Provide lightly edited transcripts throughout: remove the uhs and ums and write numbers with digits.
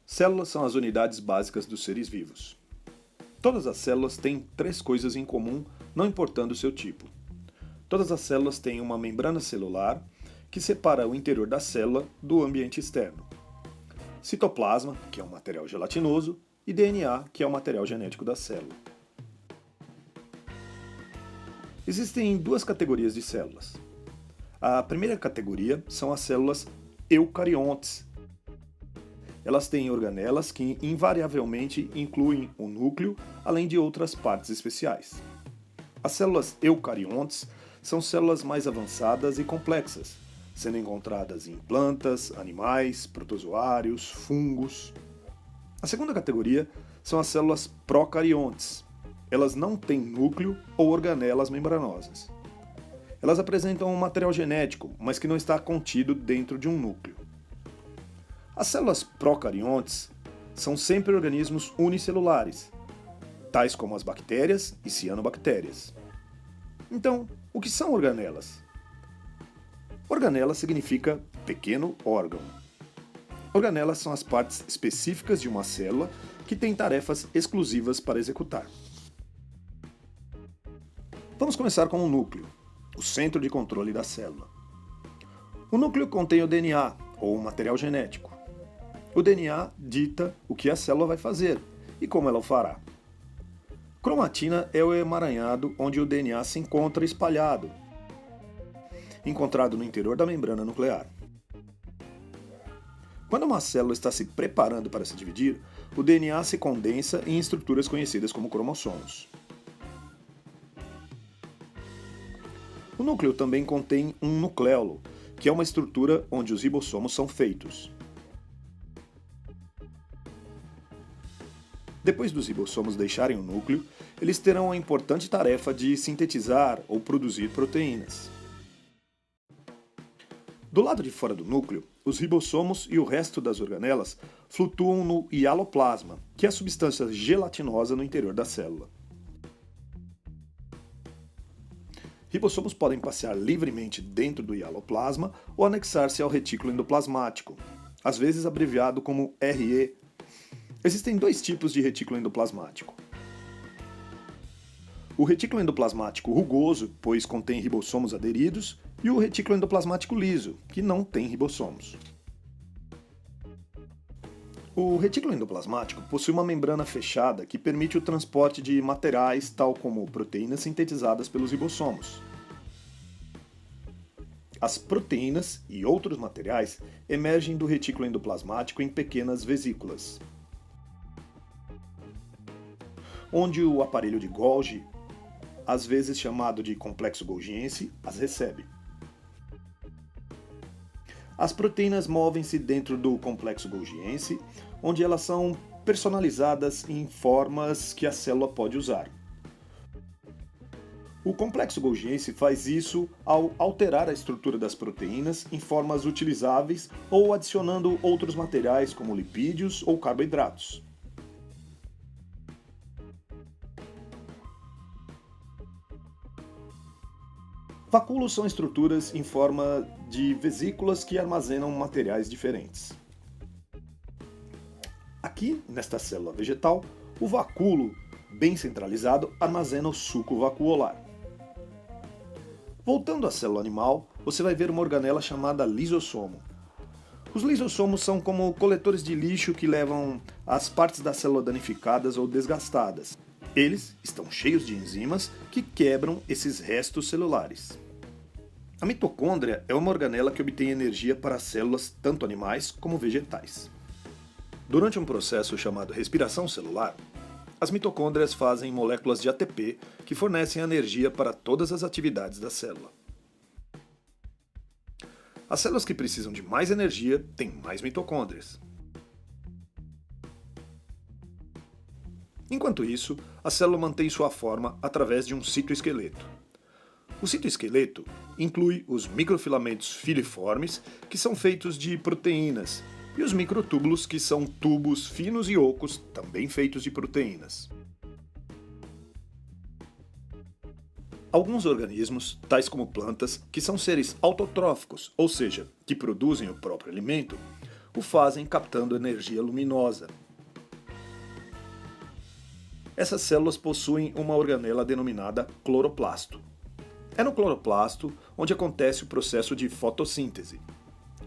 Células são as unidades básicas dos seres vivos. Todas as células têm três coisas em comum, não importando o seu tipo. Todas as células têm uma membrana celular que separa o interior da célula do ambiente externo. Citoplasma, que é um material gelatinoso, e DNA, que é o material genético da célula. Existem duas categorias de células. A primeira categoria são as células eucariontes. Elas têm organelas que invariavelmente incluem o núcleo, além de outras partes especiais. As células eucariontes são células mais avançadas e complexas, sendo encontradas em plantas, animais, protozoários, fungos. A segunda categoria são as células procariontes. Elas não têm núcleo ou organelas membranosas. Elas apresentam um material genético, mas que não está contido dentro de um núcleo. As células procariontes são sempre organismos unicelulares, tais como as bactérias e cianobactérias. Então, o que são organelas? Organela significa pequeno órgão. Organelas são as partes específicas de uma célula que têm tarefas exclusivas para executar. Vamos começar com o núcleo, o centro de controle da célula. O núcleo contém o DNA, ou material genético. O DNA dita o que a célula vai fazer e como ela o fará. Cromatina é o emaranhado onde o DNA se encontra espalhado, encontrado no interior da membrana nuclear. Quando uma célula está se preparando para se dividir, o DNA se condensa em estruturas conhecidas como cromossomos. O núcleo também contém um nucleolo, que é uma estrutura onde os ribossomos são feitos. Depois dos ribossomos deixarem o núcleo, eles terão a importante tarefa de sintetizar ou produzir proteínas. Do lado de fora do núcleo, os ribossomos e o resto das organelas flutuam no hialoplasma, que é a substância gelatinosa no interior da célula. Ribossomos podem passear livremente dentro do hialoplasma ou anexar-se ao retículo endoplasmático, às vezes abreviado como RE. Existem dois tipos de retículo endoplasmático. O retículo endoplasmático rugoso, pois contém ribossomos aderidos, e o retículo endoplasmático liso, que não tem ribossomos. O retículo endoplasmático possui uma membrana fechada que permite o transporte de materiais tal como proteínas sintetizadas pelos ribossomos. As proteínas e outros materiais emergem do retículo endoplasmático em pequenas vesículas, onde o aparelho de Golgi, às vezes chamado de complexo golgiense, as recebe. As proteínas movem-se dentro do complexo golgiense, onde elas são personalizadas em formas que a célula pode usar. O complexo golgiense faz isso ao alterar a estrutura das proteínas em formas utilizáveis ou adicionando outros materiais como lipídios ou carboidratos. Vacúolos são estruturas em forma de vesículas que armazenam materiais diferentes. Aqui, nesta célula vegetal, o vacúolo, bem centralizado, armazena o suco vacuolar. Voltando à célula animal, você vai ver uma organela chamada lisossomo. Os lisossomos são como coletores de lixo que levam as partes da célula danificadas ou desgastadas. Eles estão cheios de enzimas que quebram esses restos celulares. A mitocôndria é uma organela que obtém energia para células tanto animais como vegetais. Durante um processo chamado respiração celular, as mitocôndrias fazem moléculas de ATP que fornecem energia para todas as atividades da célula. As células que precisam de mais energia têm mais mitocôndrias. Enquanto isso, a célula mantém sua forma através de um citoesqueleto. O citoesqueleto inclui os microfilamentos filiformes, que são feitos de proteínas, e os microtúbulos, que são tubos finos e ocos, também feitos de proteínas. Alguns organismos, tais como plantas, que são seres autotróficos, ou seja, que produzem o próprio alimento, o fazem captando energia luminosa. Essas células possuem uma organela denominada cloroplasto. É no cloroplasto onde acontece o processo de fotossíntese.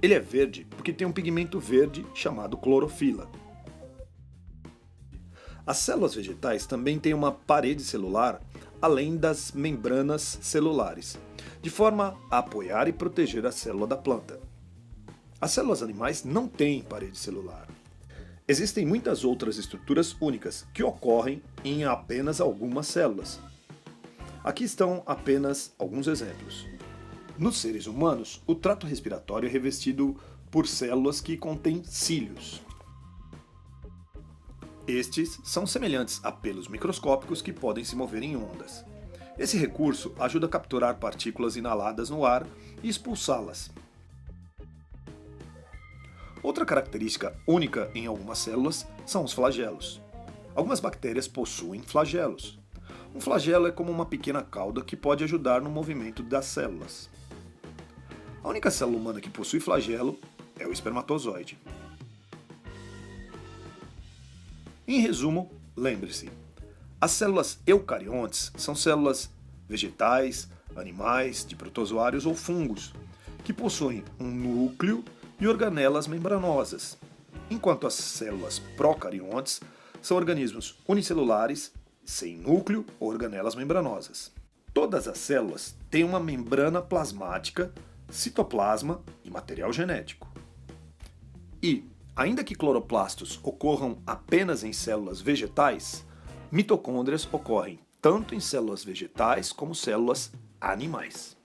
Ele é verde porque tem um pigmento verde chamado clorofila. As células vegetais também têm uma parede celular além das membranas celulares, de forma a apoiar e proteger a célula da planta. As células animais não têm parede celular. Existem muitas outras estruturas únicas que ocorrem em apenas algumas células. Aqui estão apenas alguns exemplos. Nos seres humanos, o trato respiratório é revestido por células que contêm cílios. Estes são semelhantes a pelos microscópicos que podem se mover em ondas. Esse recurso ajuda a capturar partículas inaladas no ar e expulsá-las. Outra característica única em algumas células são os flagelos. Algumas bactérias possuem flagelos. Um flagelo é como uma pequena cauda que pode ajudar no movimento das células. A única célula humana que possui flagelo é o espermatozoide. Em resumo, lembre-se, as células eucariontes são células vegetais, animais, de protozoários ou fungos, que possuem um núcleo e organelas membranosas, enquanto as células procariontes são organismos unicelulares, sem núcleo ou organelas membranosas. Todas as células têm uma membrana plasmática, citoplasma e material genético. E, ainda que cloroplastos ocorram apenas em células vegetais, mitocôndrias ocorrem tanto em células vegetais como células animais.